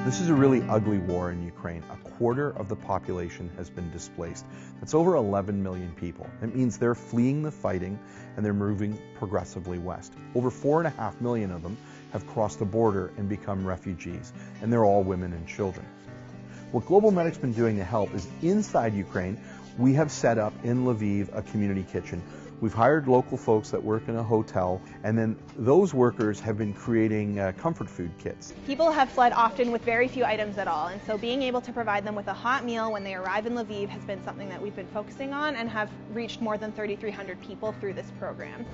This is a really ugly war in Ukraine. A quarter of the population has been displaced. That's over 11 million people. It means they're fleeing the fighting and they're moving progressively west. Over 4.5 million of them have crossed the border and become refugees, and they're all women and children. What GlobalMedic's been doing to help is inside Ukraine, we have set up in Lviv a community kitchen. We've hired local folks that work in a hotel, and then those workers have been creating comfort food kits. People have fled often with very few items at all, and so being able to provide them with a hot meal when they arrive in Lviv has been something that we've been focusing on and have reached more than 3,300 people through this program.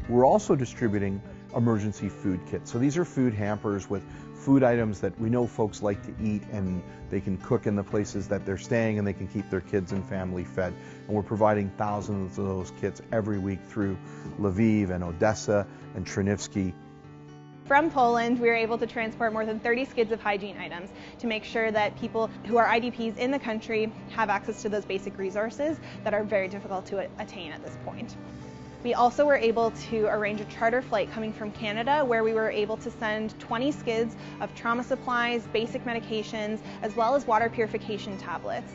We're also distributing emergency food kits. So these are food hampers with food items that we know folks like to eat, and they can cook in the places that they're staying, and they can keep their kids and family fed. And we're providing thousands of those kits every week through Lviv and Odessa and Chernivtsi. From Poland, we were able to transport more than 30 skids of hygiene items to make sure that people who are IDPs in the country have access to those basic resources that are very difficult to attain at this point. We also were able to arrange a charter flight coming from Canada, where we were able to send 20 skids of trauma supplies, basic medications, as well as water purification tablets.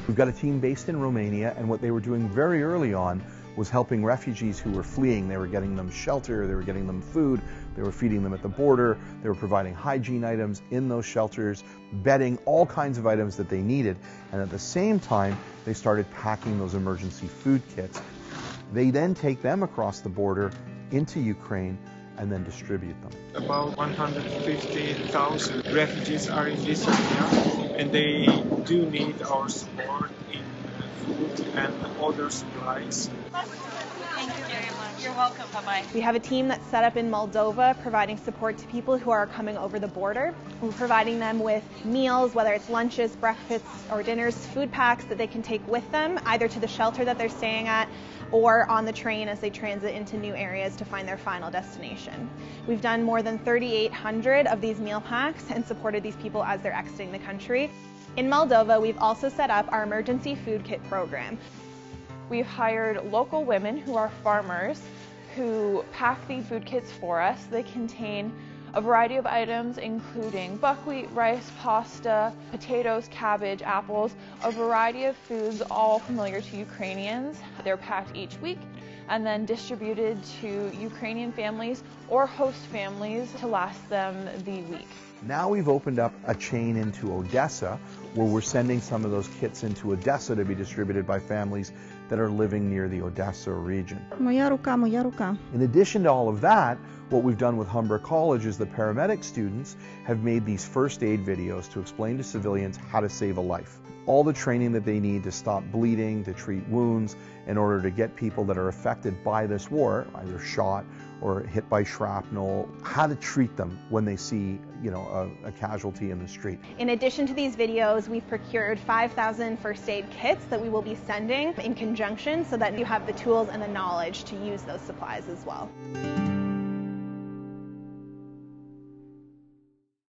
We've got a team based in Romania, and what they were doing very early on was helping refugees who were fleeing. They were getting them shelter, they were getting them food, they were feeding them at the border, they were providing hygiene items in those shelters, bedding, all kinds of items that they needed. And at the same time, they started packing those emergency food kits. They then take them across the border into Ukraine and then distribute them. About 150,000 refugees are in this area, and they do need our support in food and other supplies. Thank you very much. You're welcome. Bye-bye. We have a team that's set up in Moldova providing support to people who are coming over the border. We're providing them with meals, whether it's lunches, breakfasts, or dinners, food packs that they can take with them, either to the shelter that they're staying at or on the train as they transit into new areas to find their final destination. We've done more than 3,800 of these meal packs and supported these people as they're exiting the country. In Moldova, we've also set up our emergency food kit program. We've hired local women who are farmers who pack these food kits for us. They contain a variety of items, including buckwheat, rice, pasta, potatoes, cabbage, apples, a variety of foods all familiar to Ukrainians. They're packed each week and then distributed to Ukrainian families or host families to last them the week. Now we've opened up a chain into Odessa, where we're sending some of those kits into Odessa to be distributed by families that are living near the Odessa region. Moja ruka, moja ruka. In addition to all of that, what we've done with Humber College is the paramedic students have made these first aid videos to explain to civilians how to save a life. All the training that they need to stop bleeding, to treat wounds, in order to get people that are affected by this war, either shot or hit by shrapnel, how to treat them when they see, a casualty in the street. In addition to these videos, we've procured 5,000 first aid kits that we will be sending in conjunction so that you have the tools and the knowledge to use those supplies as well.